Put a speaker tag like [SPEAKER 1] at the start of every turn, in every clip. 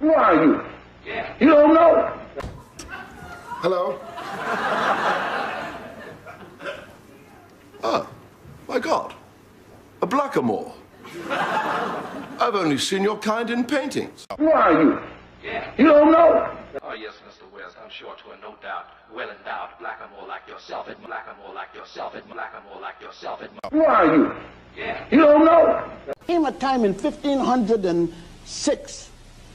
[SPEAKER 1] Who are you? You don't know?
[SPEAKER 2] Hello? Oh, my God. A blackamoor. I've only seen your kind in paintings.
[SPEAKER 1] Who are you? You don't know?
[SPEAKER 3] Oh, yes, Mr. West, I'm sure to a no doubt, well endowed, blackamoor like yourself, blackamoor like yourself, blackamoor like yourself.
[SPEAKER 1] Who are you? You don't know?
[SPEAKER 4] Came a time in 1506,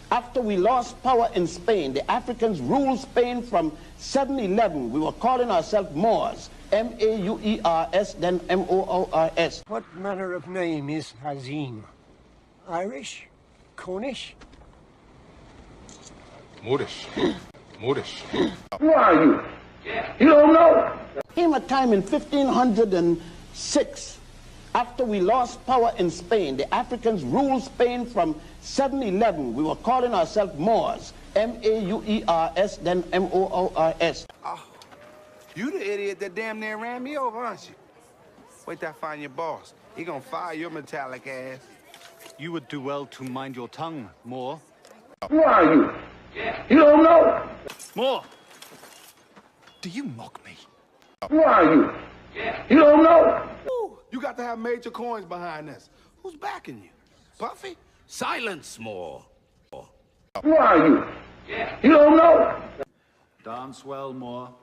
[SPEAKER 4] after we lost power in Spain. The Africans ruled Spain from 711. We were calling ourselves Moors. M-A-U-E-R-S, then M-O-O-R-S.
[SPEAKER 5] What manner of name is Hazim? Irish? Cornish?
[SPEAKER 6] Moorish. Moorish.
[SPEAKER 1] Who are you? You don't know?
[SPEAKER 4] Came a time in 1506, after we lost power in Spain. The Africans ruled Spain from 711. We were calling ourselves Moors. M-A-U-E-R-S, then M-O-O-R-S.
[SPEAKER 7] Oh, you the idiot that damn near ran me over, aren't you? Wait till I find your boss. He gonna fire your metallic ass.
[SPEAKER 8] You would do well to mind your tongue, Moore.
[SPEAKER 1] Who are you? You don't know?
[SPEAKER 8] Moore! Do you mock me?
[SPEAKER 1] Who are you? You don't know?
[SPEAKER 7] Ooh, you got to have major coins behind this. Who's backing you? Puffy?
[SPEAKER 3] Silence, Moore.
[SPEAKER 1] Who are you? You don't know?
[SPEAKER 8] Dance well, Moore.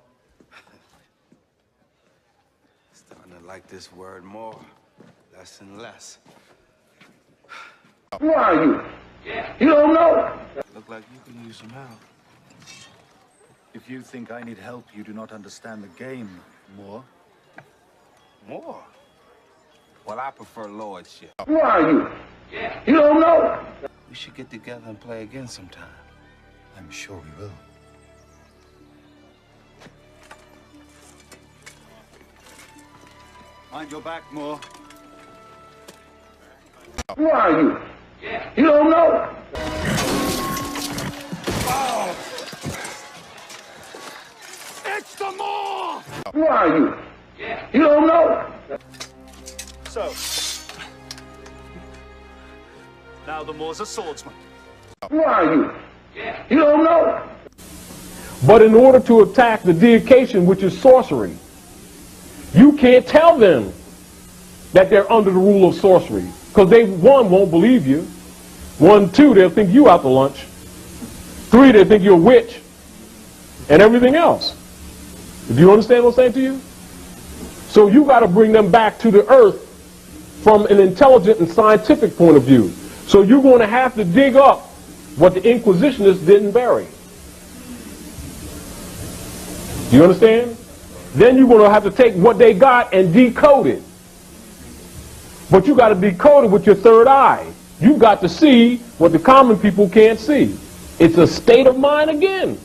[SPEAKER 7] Starting to like this word more, less and less.
[SPEAKER 1] Who are you? You don't know?
[SPEAKER 7] Look like you can use some help.
[SPEAKER 8] If you think I need help, you do not understand the game, Moore.
[SPEAKER 7] More? Well, I prefer lordship.
[SPEAKER 1] Who are you? You don't know?
[SPEAKER 7] We should get together and play again sometime.
[SPEAKER 8] I'm sure we will. Mind your back, Moore.
[SPEAKER 1] Who are you? You don't know?
[SPEAKER 7] Oh! It's the Moor!
[SPEAKER 1] Who are you? You don't know?
[SPEAKER 8] So, now the Moor's a swordsman.
[SPEAKER 1] Who are you? You don't know?
[SPEAKER 9] But in order to attack the deification, which is sorcery, you can't tell them that they're under the rule of sorcery, because they, one, won't believe you. One, two, they'll think you out to lunch. Three, they think you're a witch, and everything else. Do you understand what I'm saying to you? So you got to bring them back to the earth from an intelligent and scientific point of view. So you're going to have to dig up what the Inquisitionists didn't bury. Do you understand? Then you're going to have to take what they got and decode it. But you got to decode it with your third eye. You got to see what the common people can't see. It's a state of mind again.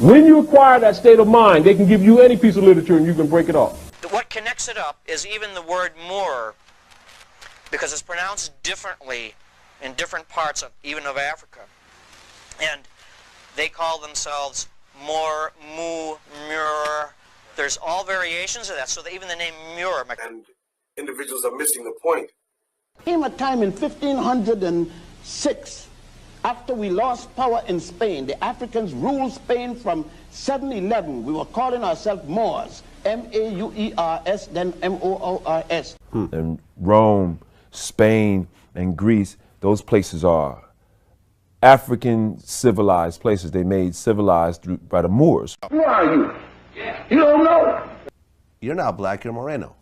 [SPEAKER 9] When you acquire that state of mind, they can give you any piece of literature and you can break it off.
[SPEAKER 10] What connects it up is even the word Moor, because it's pronounced differently in different parts of even of Africa. And they call themselves Moor, Mu, Mur. There's all variations of that, so that even the name Mur.
[SPEAKER 2] And individuals are missing the point.
[SPEAKER 4] Came a time in 1506, after we lost power in Spain. The Africans ruled Spain from 711. We were calling ourselves Moors. M-A-U-E-R-S, then M-O-O-R-S.
[SPEAKER 11] And Rome, Spain, and Greece, those places are African civilized places. They made civilized by the Moors.
[SPEAKER 1] Who are you? You don't know?
[SPEAKER 12] You're not black, you're Moreno.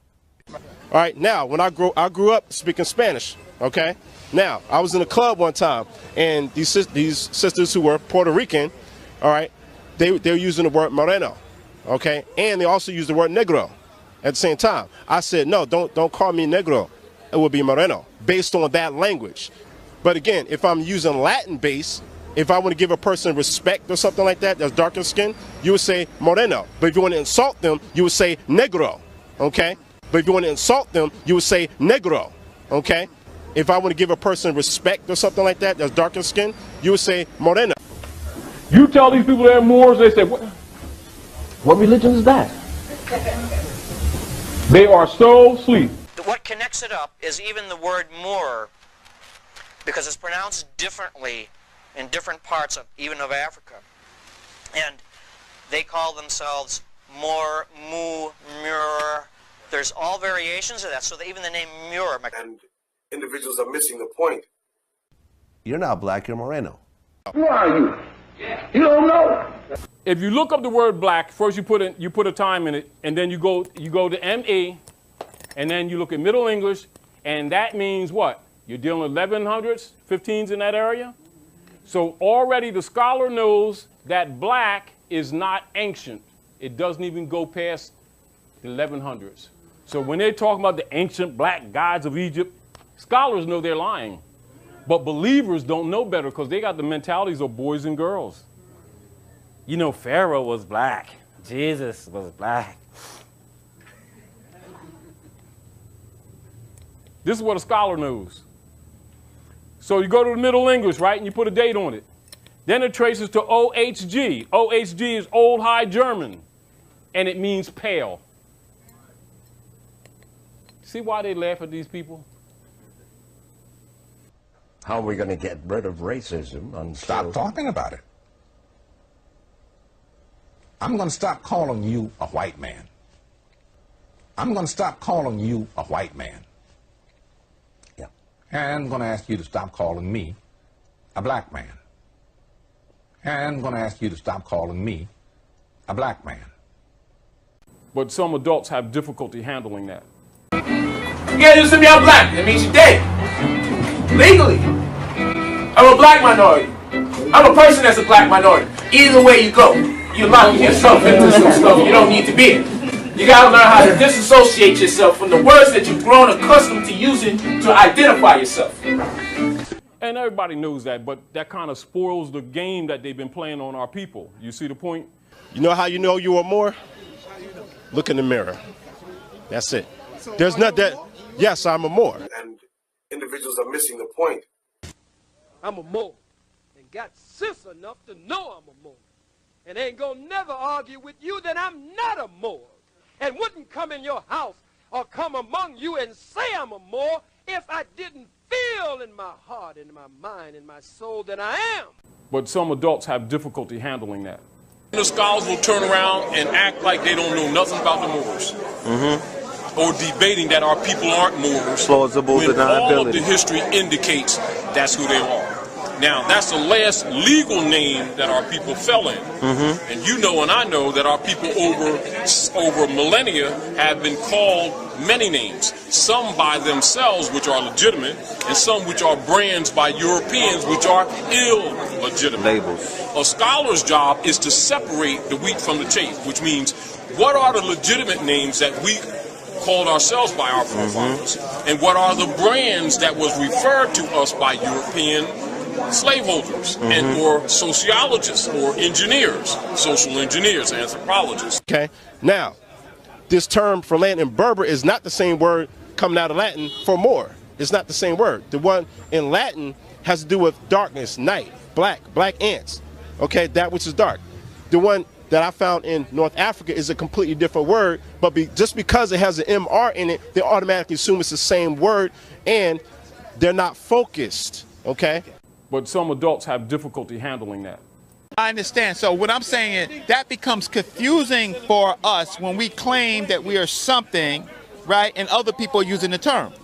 [SPEAKER 13] All right, now, when I grew up speaking Spanish, okay? Now, I was in a club one time, and these sisters who were Puerto Rican, all right, they were using the word Moreno, okay? And they also used the word Negro at the same time. I said, no, don't call me Negro. It will be Moreno, based on that language. But again, if I'm using Latin base, if I want to give a person respect or something like that, that's darker skin, you would say Moreno. But if you want to insult them, you would say Negro, okay? But if you want to insult them, you would say Negro, okay? If I want to give a person respect or something like that, that's darker skin, you would say Moreno.
[SPEAKER 9] You tell these people they're Moors, they say, what religion is that? They are so asleep.
[SPEAKER 10] What connects it up is even the word Moor, because it's pronounced differently in different parts of even of Africa. And they call themselves Moor, Mu, Mur. There's all variations of that, so that even the name Mur.
[SPEAKER 2] And individuals are missing the point.
[SPEAKER 12] You're not black, you're Moreno.
[SPEAKER 1] Who are you? You don't know.
[SPEAKER 9] If you look up the word black, first you put a time in it, and then you go to ME, and then you look at Middle English, and that means what? You're dealing with 1100s, 15s in that area? So already the scholar knows that black is not ancient. It doesn't even go past the 1100s. So when they're talking about the ancient black gods of Egypt, scholars know they're lying. But believers don't know better because they got the mentalities of boys and girls. You know, Pharaoh was black. Jesus was black. This is what a scholar knows. So you go to the Middle English, right, and you put a date on it. Then it traces to OHG. OHG is Old High German, and it means pale. See why they laugh at these people?
[SPEAKER 14] How are we going to get rid of racism?
[SPEAKER 6] Stop talking about it. I'm going to stop calling you a white man. I'm going to stop calling you a white man.
[SPEAKER 14] Yeah.
[SPEAKER 6] And I'm going to ask you to stop calling me a black man. And I'm going to ask you to stop calling me a black man.
[SPEAKER 9] But some adults have difficulty handling that.
[SPEAKER 15] You can't just say I'm black. That means you're dead. Legally. I'm a black minority. I'm a person that's a black minority. Either way you go, you're locking yourself into some stuff you don't need to be in. You gotta learn how to disassociate yourself from the words that you've grown accustomed to using to identify yourself.
[SPEAKER 9] And everybody knows that, but that kind of spoils the game that they've been playing on our people. You see the point?
[SPEAKER 13] You know how you know you are Moor? Look in the mirror. That's it. There's not that. Yes, I'm a Moor.
[SPEAKER 2] And individuals are missing the point.
[SPEAKER 16] I'm a Moor, and got sense enough to know I'm a Moor, and ain't gonna never argue with you that I'm not a Moor, and wouldn't come in your house or come among you and say I'm a Moor if I didn't feel in my heart, in my mind, in my soul that I am.
[SPEAKER 9] But some adults have difficulty handling that.
[SPEAKER 17] The scholars will turn around and act like they don't know nothing about the Moors. Or debating that our people aren't Moors.
[SPEAKER 11] Plausible
[SPEAKER 17] when
[SPEAKER 11] deniability.
[SPEAKER 17] all of the history indicates that's who they are. Now, that's the last legal name that our people fell in. And you know and I know that our people over millennia have been called many names. Some by themselves, which are legitimate, and some which are brands by Europeans, which are illegitimate.
[SPEAKER 11] Labels.
[SPEAKER 17] A scholar's job is to separate the wheat from the chaff, which means what are the legitimate names that we called ourselves by our forefathers, and what are the brands that was referred to us by European slaveholders and or sociologists or engineers, social engineers, anthropologists.
[SPEAKER 13] Okay. Now, this term for land in Berber is not the same word coming out of Latin for Moor. It's not the same word. The one in Latin has to do with darkness, night, black ants. Okay, that which is dark. The one that I found in North Africa is a completely different word, but just because it has an MR in it, they automatically assume it's the same word, and they're not focused, okay?
[SPEAKER 9] But some adults have difficulty handling that.
[SPEAKER 18] I understand. So what I'm saying is that becomes confusing for us when we claim that we are something, right, and other people are using the term.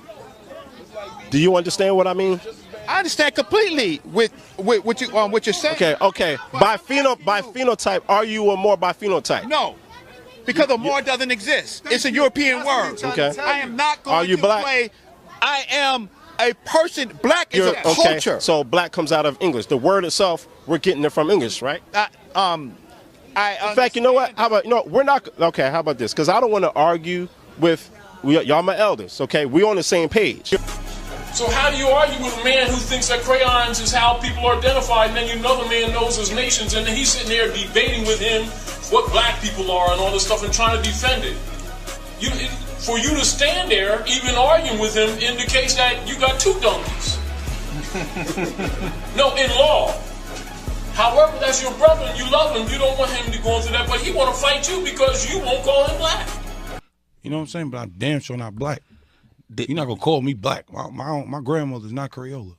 [SPEAKER 13] Do you understand what I mean?
[SPEAKER 18] I understand completely with what you're saying.
[SPEAKER 13] Okay. By phenotype, are you a Moor by phenotype?
[SPEAKER 18] No, because a Moor doesn't exist. It's a European word.
[SPEAKER 13] Okay.
[SPEAKER 18] I am not going
[SPEAKER 13] Are you
[SPEAKER 18] to
[SPEAKER 13] black?
[SPEAKER 18] play. I am a person. Black is a culture.
[SPEAKER 13] Okay. So black comes out of English. The word itself, we're getting it from English, right? In fact, you know what? How about we're not okay? How about this? Because I don't want to argue with y'all, my elders. Okay, we're on the same page.
[SPEAKER 17] So how do you argue with a man who thinks that crayons is how people are identified, and then another man knows his nations, and then he's sitting there debating with him what black people are and all this stuff and trying to defend it? For you to stand there, even arguing with him, indicates that you got two donkeys. No, in law. However, that's your brother and you love him. You don't want him to go into that, but he want to fight you because you won't call him black.
[SPEAKER 19] You know what I'm saying? But I'm damn sure not black. You're not gonna call me black. My grandmother's not Crayola.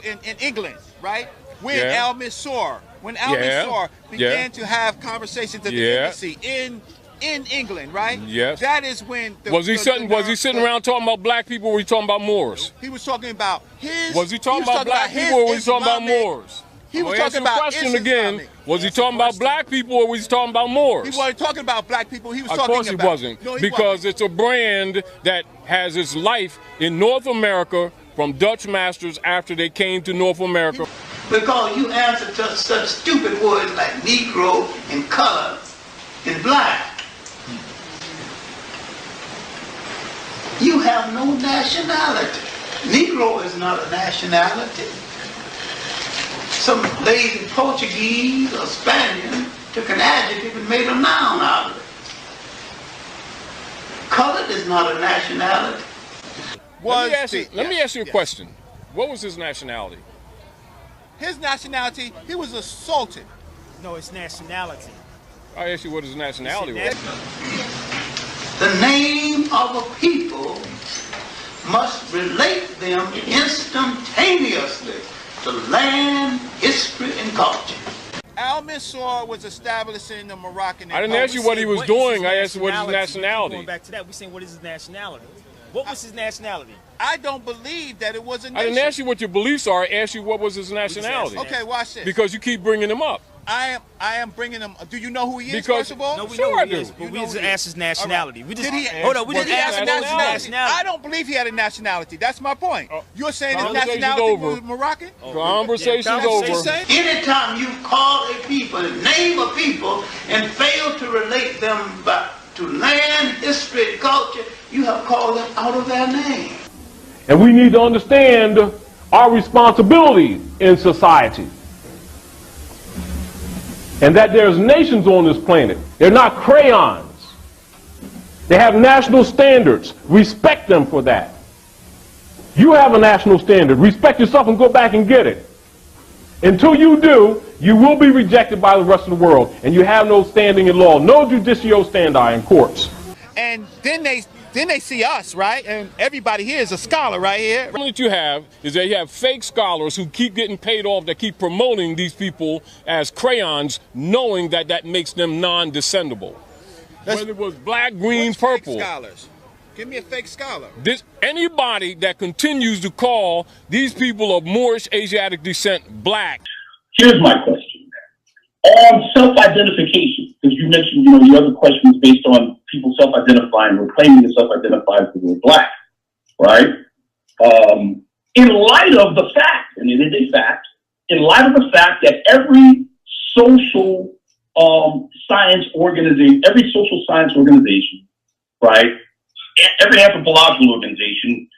[SPEAKER 18] In England, right? When
[SPEAKER 17] Yeah.
[SPEAKER 18] Al Mansour, began to have conversations at the embassy in England, right?
[SPEAKER 17] Yes.
[SPEAKER 18] That is when
[SPEAKER 17] Was he sitting around talking about black people, or was he talking about Moors?
[SPEAKER 18] He was talking about his.
[SPEAKER 17] Was he talking about black people, or was he talking about Moors?
[SPEAKER 18] He was
[SPEAKER 17] I'll
[SPEAKER 18] talking
[SPEAKER 17] answer the
[SPEAKER 18] about
[SPEAKER 17] question again. Was he talking about black people, or was he talking about Moors?
[SPEAKER 18] He wasn't talking about black people. He was
[SPEAKER 17] Of
[SPEAKER 18] talking
[SPEAKER 17] course
[SPEAKER 18] about.
[SPEAKER 17] he wasn't,
[SPEAKER 18] No, he
[SPEAKER 17] because it's a brand that has its life in North America from Dutch masters after they came to North America.
[SPEAKER 20] Because you answer to such stupid words like Negro and color and black. You have no nationality. Negro is not a nationality. Some lazy Portuguese or Spaniard took an adjective and made a noun out of it. Colored is not a nationality.
[SPEAKER 17] Let me ask you a question. What was his nationality?
[SPEAKER 18] His nationality, he was assaulted.
[SPEAKER 21] No, it's nationality.
[SPEAKER 17] I asked you what his nationality was.
[SPEAKER 20] The name of a people must relate them instantaneously to land, history, and culture.
[SPEAKER 18] Al Mansour was establishing the Moroccan.
[SPEAKER 17] I didn't ask you what he was doing. I asked you what his
[SPEAKER 21] Going
[SPEAKER 17] nationality.
[SPEAKER 21] back to that, we're saying what is his nationality? What was his nationality?
[SPEAKER 18] I don't believe that it was a nation.
[SPEAKER 17] I didn't ask you what your beliefs are. I asked you what was his nationality.
[SPEAKER 18] Okay, watch this.
[SPEAKER 17] Because you keep bringing him up.
[SPEAKER 18] I am bringing him. Do you know who he is?
[SPEAKER 17] Because-
[SPEAKER 18] first of all,
[SPEAKER 21] No, we know who he is, but we just asked his nationality. We just
[SPEAKER 18] Did he,
[SPEAKER 21] hold on. We
[SPEAKER 18] was
[SPEAKER 21] just
[SPEAKER 18] he
[SPEAKER 21] asked
[SPEAKER 18] have
[SPEAKER 21] him
[SPEAKER 18] a
[SPEAKER 21] what was his nationality.
[SPEAKER 18] I don't believe he had a nationality. That's my point. You're saying his
[SPEAKER 17] Conversation's
[SPEAKER 18] nationality
[SPEAKER 17] over.
[SPEAKER 18] was Moroccan?
[SPEAKER 17] Conversation's over.
[SPEAKER 20] Anytime you call a people, name a people, and fail to relate them back to land, history, and culture, you have called them out of their name.
[SPEAKER 9] And we need to understand our responsibility in society. And that there's nations on this planet. They're not crayons. They have national standards. Respect them for that. You have a national standard. Respect yourself and go back and get it. Until you do, you will be rejected by the rest of the world. And you have no standing in law, no judicio standi in courts.
[SPEAKER 18] And then they see us, right? And everybody here is a scholar right here.
[SPEAKER 17] The problem that you have is that you have fake scholars who keep getting paid off, that keep promoting these people as crayons, knowing that that makes them non-descendable. Whether it was black, green, purple.
[SPEAKER 18] Fake scholars. Give me a fake scholar.
[SPEAKER 17] Anybody that continues to call these people of Moorish Asiatic descent black.
[SPEAKER 1] Here's my question. On self-identification, because you mentioned, the other question was based on people self-identifying or claiming to self-identify as they were black, right? In light of the fact, and it is a fact, in light of the fact that every social science organization, right, every anthropological organization,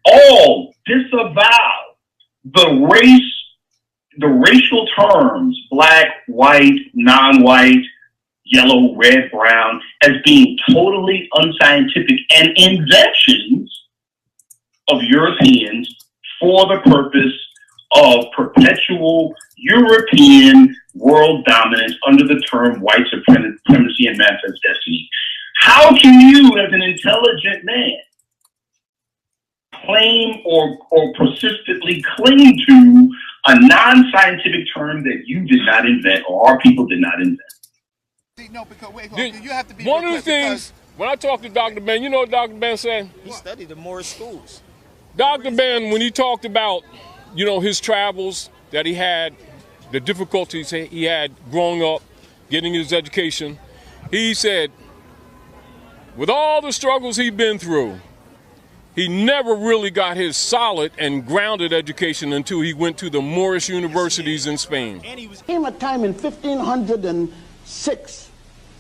[SPEAKER 1] all disavow the racial terms, black, white, non-white, yellow, red, brown, as being totally unscientific and inventions of Europeans for the purpose of perpetual European world dominance under the term white supremacy and manifest destiny. How can you, as an intelligent man, claim or persistently cling to a non-scientific term that you did not invent or our people did not invent?
[SPEAKER 18] No, because you have to be
[SPEAKER 17] one of the things, when I talked to Dr. Ben, you know what Dr. Ben said?
[SPEAKER 21] He studied the Moorish schools.
[SPEAKER 17] Dr. Ben, when he talked about, his travels that he had, the difficulties he had growing up, getting his education, he said, with all the struggles he'd been through, he never really got his solid and grounded education until he went to the Moorish universities in Spain.
[SPEAKER 4] Came a time in 1506,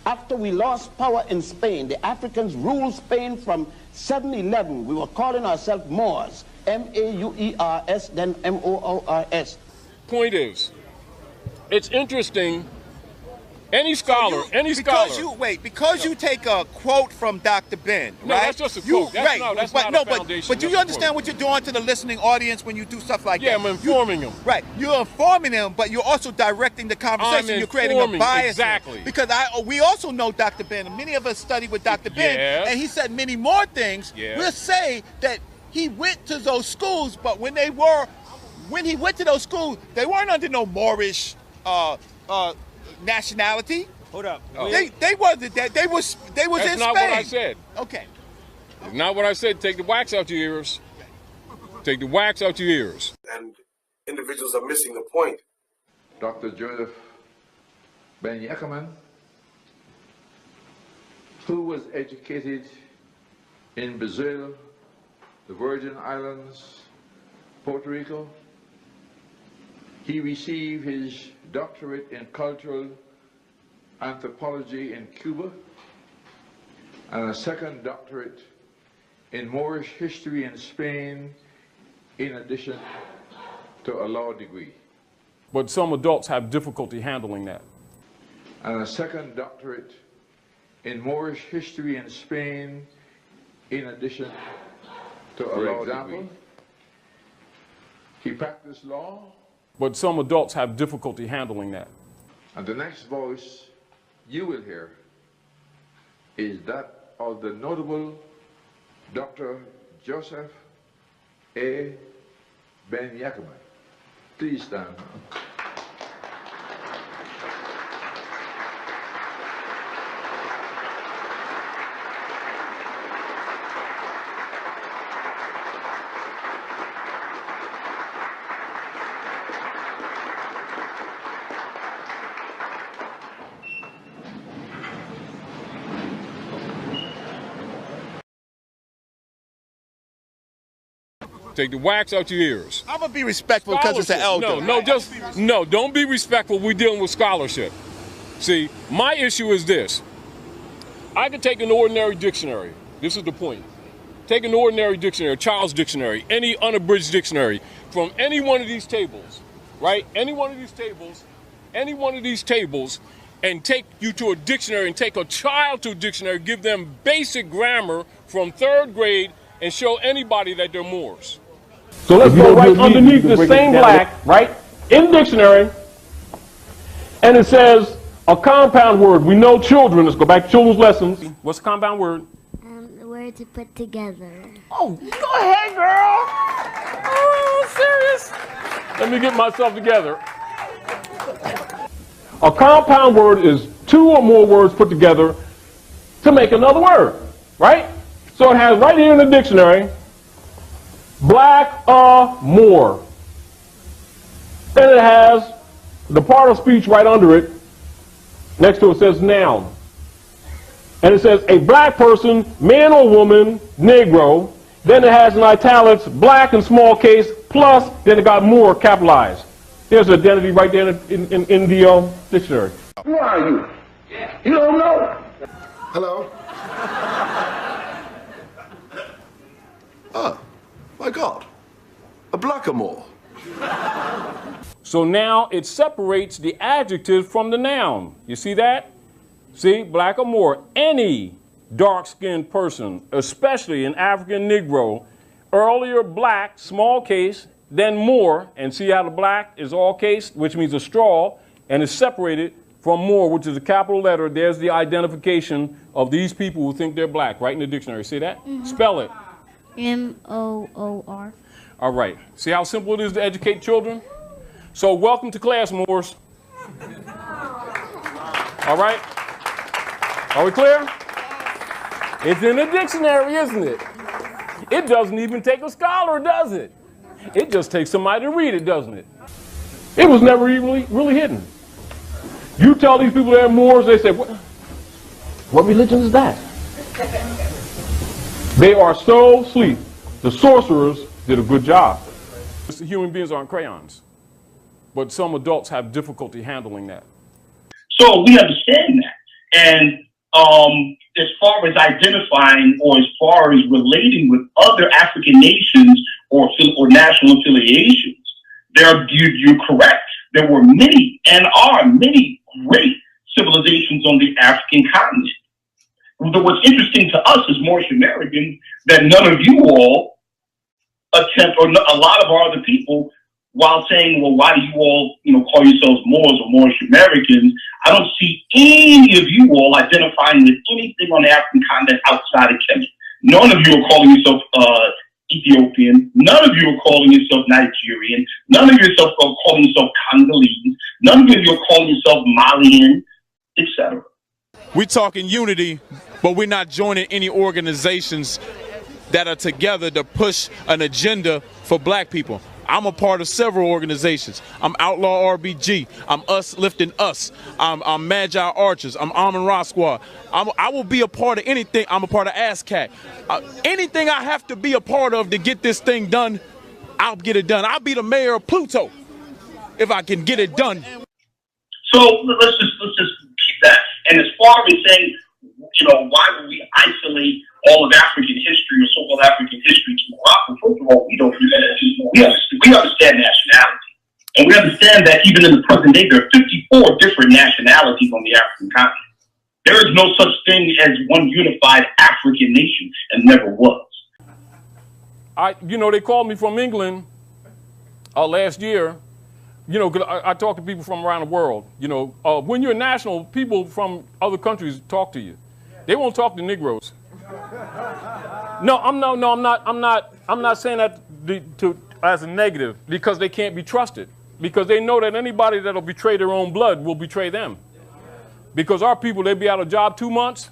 [SPEAKER 4] after we lost power in Spain. The Africans ruled Spain from 711. We were calling ourselves Moors, M-A-U-E-R-S, then M-O-O-R-S.
[SPEAKER 17] Point is, it's interesting Any scholar,
[SPEAKER 18] Because you take a quote from Dr. Ben,
[SPEAKER 17] No,
[SPEAKER 18] right?
[SPEAKER 17] that's just a quote. That's not a foundation.
[SPEAKER 18] But do you
[SPEAKER 17] That's a
[SPEAKER 18] understand what you're doing to the listening audience when you do stuff like that?
[SPEAKER 17] Yeah, I'm informing them.
[SPEAKER 18] Right. You're informing them, but you're also directing the conversation. You're creating a bias.
[SPEAKER 17] Exactly.
[SPEAKER 18] Because we also know Dr. Ben, and many of us studied with Dr. Ben, and he said many more things.
[SPEAKER 17] Yeah.
[SPEAKER 18] We'll say that he went to those schools, but when he went to those schools, they weren't under no Moorish nationality.
[SPEAKER 21] Hold up.
[SPEAKER 18] They wasn't that. They was
[SPEAKER 17] That's
[SPEAKER 18] in Spain.
[SPEAKER 17] not what I said.
[SPEAKER 18] Okay.
[SPEAKER 17] That's not what I said. Take the wax out your ears. Take the wax out your ears.
[SPEAKER 5] And individuals are missing the point.
[SPEAKER 22] Dr. Joseph Ben Yakkerman, who was educated in Brazil, the Virgin Islands, Puerto Rico. He received his doctorate in cultural anthropology in Cuba and a second doctorate in Moorish history in Spain, in addition to a law degree.
[SPEAKER 17] But some adults have difficulty handling that.
[SPEAKER 22] And a second doctorate in Moorish history in Spain, in addition to a law degree. He practiced law.
[SPEAKER 17] But some adults have difficulty handling that.
[SPEAKER 22] And the next voice you will hear is that of the notable Dr. Joseph A. Ben Yakkerman. Please stand.
[SPEAKER 17] Take the wax out your ears.
[SPEAKER 18] I'm gonna be respectful because it's an elder.
[SPEAKER 17] No, don't be respectful. We're dealing with scholarship. See, my issue is this. I could take an ordinary dictionary. This is the point. Take an ordinary dictionary, a child's dictionary, any unabridged dictionary, from any one of these tables, right? Any one of these tables, and take you to a dictionary and take a child to a dictionary, give them basic grammar from 3rd grade, and show anybody that they're Moors.
[SPEAKER 9] So let's go right underneath the same black, right, in the dictionary, and it says a compound word. We know children. Let's go back to children's lessons.
[SPEAKER 17] What's a compound word?
[SPEAKER 23] The word to put together.
[SPEAKER 9] Oh, go ahead, girl.
[SPEAKER 17] Oh, serious? Let me get myself together.
[SPEAKER 9] A compound word is 2 or more words put together to make another word, right? So it has right here in the dictionary, Blackamoor. Then it has the part of speech right under it. Next to it says noun. And it says a black person, man or woman, Negro. Then it has in italics, black in small case, plus, then it got more capitalized. There's identity right there in the dictionary.
[SPEAKER 5] Who are you? You don't know?
[SPEAKER 2] Hello? Oh, my God. A blackamoor.
[SPEAKER 17] So now it separates the adjective from the noun. You see that? See, blackamoor, any dark-skinned person, especially an African Negro, earlier black, small case, then more, and see how the black is all case, which means a straw, and is separated from more, which is a capital letter. There's the identification of these people who think they're black, right in the dictionary. See that?
[SPEAKER 23] Mm-hmm.
[SPEAKER 17] Spell it.
[SPEAKER 23] M-O-O-R.
[SPEAKER 17] All right. See how simple it is to educate children? So welcome to class, Moors. All right? Are we clear? It's in the dictionary, isn't it? It doesn't even take a scholar, does it? It just takes somebody to read it, doesn't it?
[SPEAKER 9] It was never even really hidden. You tell these people they're Moors, they say, what religion is that? They are so asleep. The sorcerers did a good job.
[SPEAKER 17] Human beings aren't crayons. But some adults have difficulty handling that.
[SPEAKER 1] So we understand that. And as far as identifying or as far as relating with other African nations or national affiliations, you're correct. There were many and are many great civilizations civilizations on the African continent. But what's interesting to us as Moorish Americans, that none of you all attempt, or a lot of our other people, while saying, well, why do you all, call yourselves Moors or Moorish Americans? I don't see any of you all identifying with anything on the African continent outside of Kenya. None of you are calling yourself Ethiopian. None of you are calling yourself Nigerian. None of you are calling yourself Congolese. None of you are calling yourself Malian, etc.
[SPEAKER 18] We're talking unity, but we're not joining any organizations that are together to push an agenda for black people. I'm a part of several organizations. I'm Outlaw RBG. I'm Us Lifting Us. I'm Magi Archers. I'm Amon Ra Squad. I will be a part of anything. I'm a part of ASCAC. Anything I have to be a part of to get this thing done, I'll get it done. I'll be the mayor of Pluto if I can get it done.
[SPEAKER 1] So let's just keep that. And as far as saying, why would we isolate all of African history or so-called African history to Morocco? First of all, we don't do that. We understand nationality. And we understand that even in the present day, there are 54 different nationalities on the African continent. There is no such thing as one unified African nation, and never was.
[SPEAKER 9] They called me from England last year. 'Cause I talk to people from around the world. When you're national, people from other countries talk to you. They won't talk to Negroes. No, I'm not saying that as a negative, because they can't be trusted. Because they know that anybody that'll betray their own blood will betray them. Because our people, they'll be out of job 2 months.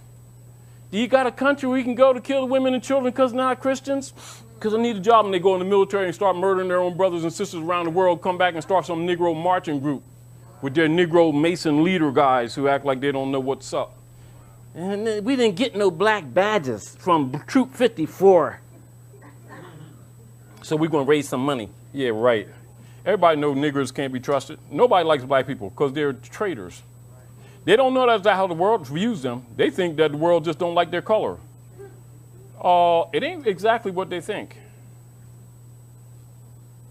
[SPEAKER 9] Do you got a country where you can go to kill the women and children because they're not Christians? Because I need a job, and they go in the military and start murdering their own brothers and sisters around the world, come back and start some Negro marching group with their Negro Mason leader guys who act like they don't know what's up. And we didn't get no black badges from Troop 54. So we're going to raise some money. Yeah, right. Everybody knows niggers can't be trusted. Nobody likes black people because they're traitors. They don't know that's how the world views them. They think that the world just don't like their color. It ain't exactly what they think.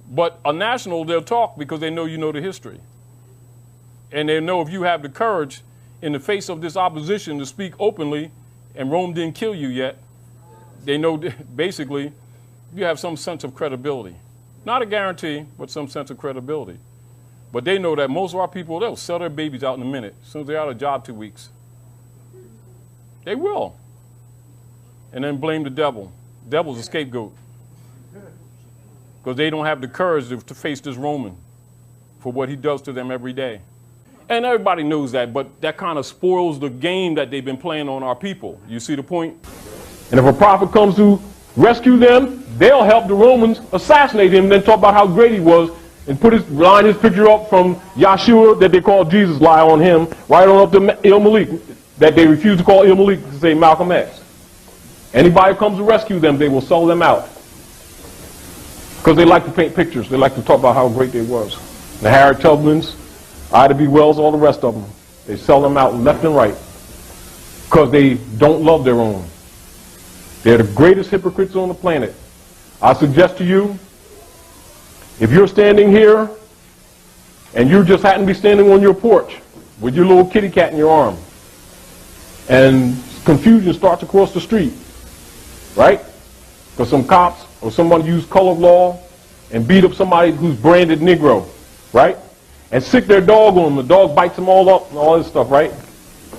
[SPEAKER 9] But a national, they'll talk because they know you know the history. And they know if you have the courage in the face of this opposition to speak openly, and Rome didn't kill you yet, they know basically you have some sense of credibility. Not a guarantee, but some sense of credibility. But they know that most of our people, they'll sell their babies out in a minute. As soon as they're out of job 2 weeks. They will. And then blame the devil. The devil's a scapegoat. Because they don't have the courage to face this Roman for what he does to them every day. And everybody knows that, but that kind of spoils the game that they've been playing on our people. You see the point? And if a prophet comes to rescue them, they'll help the Romans assassinate him, then talk about how great he was, and line his picture up from Yahshua that they call Jesus, lie on him, right on up to Il Malik, that they refuse to call Il Malik to say Malcolm X. Anybody who comes to rescue them, they will sell them out. Because they like to paint pictures. They like to talk about how great they was. The Harriet Tubmans, Ida B. Wells, all the rest of them. They sell them out left and right. Because they don't love their own. They're the greatest hypocrites on the planet. I suggest to you, if you're standing here and you just happen to be standing on your porch with your little kitty cat in your arm, and confusion starts across the street, right? Because some cops or someone used color law and beat up somebody who's branded Negro, right? And sick their dog on them. The dog bites them all up and all this stuff, right?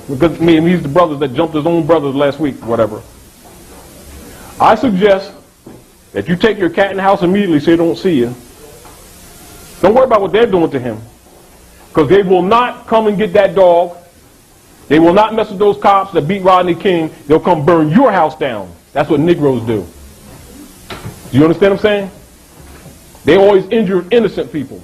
[SPEAKER 9] Because he's the brothers that jumped his own brothers last week, whatever. I suggest that you take your cat in the house immediately so they don't see you. Don't worry about what they're doing to him. Because they will not come and get that dog. They will not mess with those cops that beat Rodney King. They'll come burn your house down. That's what Negroes do. Do you understand what I'm saying? They always injure innocent people.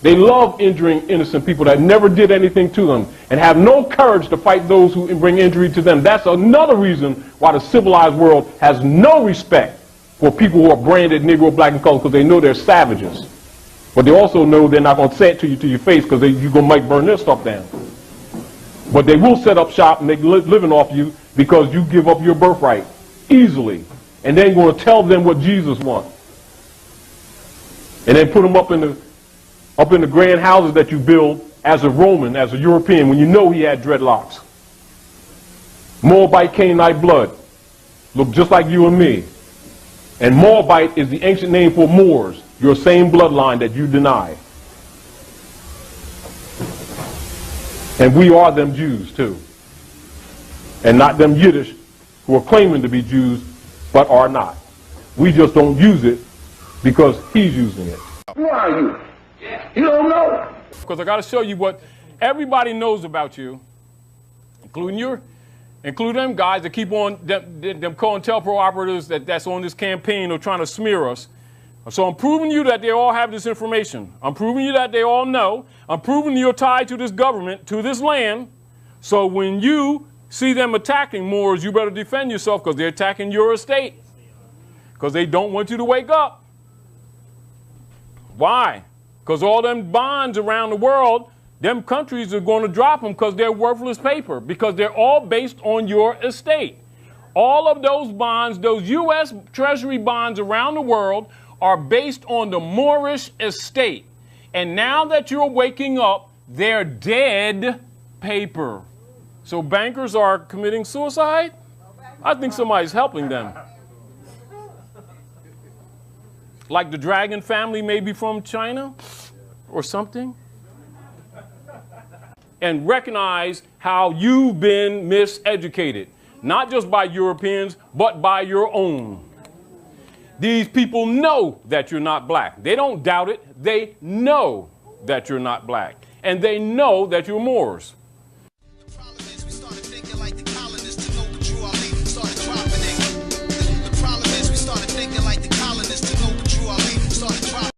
[SPEAKER 9] They love injuring innocent people that never did anything to them and have no courage to fight those who bring injury to them. That's another reason why the civilized world has no respect for people who are branded Negro, black, and colored, because they know they're savages. But they also know they're not going to say it to you to your face because you might burn their stuff down. But they will set up shop and make a living off you because you give up your birthright easily. And they ain't going to tell them what Jesus wants. And then put them up in the grand houses that you build as a Roman, as a European, when you know he had dreadlocks. Moabite, Canaanite blood. Look just like you and me. And Moabite is the ancient name for Moors, your same bloodline that you deny. And we are them Jews too. And not them Yiddish who are claiming to be Jews but are not. We just don't use it because he's using it.
[SPEAKER 5] Who are you? You don't know.
[SPEAKER 3] Because I got to show you what everybody knows about you, including them guys that keep on, them COINTELPRO operatives that's on this campaign or trying to smear us. So I'm proving you that they all have this information. I'm proving you that they all know. I'm proving you're tied to this government, to this land. So when you see them attacking Moors, you better defend yourself because they're attacking your estate. Because they don't want you to wake up. Why? Because all them bonds around the world, them countries are going to drop them because they're worthless paper, because they're all based on your estate. All of those bonds, those U.S. Treasury bonds around the world, are based on the Moorish estate. And now that you're waking up, they're dead paper. So bankers are committing suicide? I think somebody's helping them. Like the Dragon family, maybe from China or something. And recognize how you've been miseducated, not just by Europeans, but by your own. These people know that you're not black. They don't doubt it. They know that you're not black. And they know that you're Moors.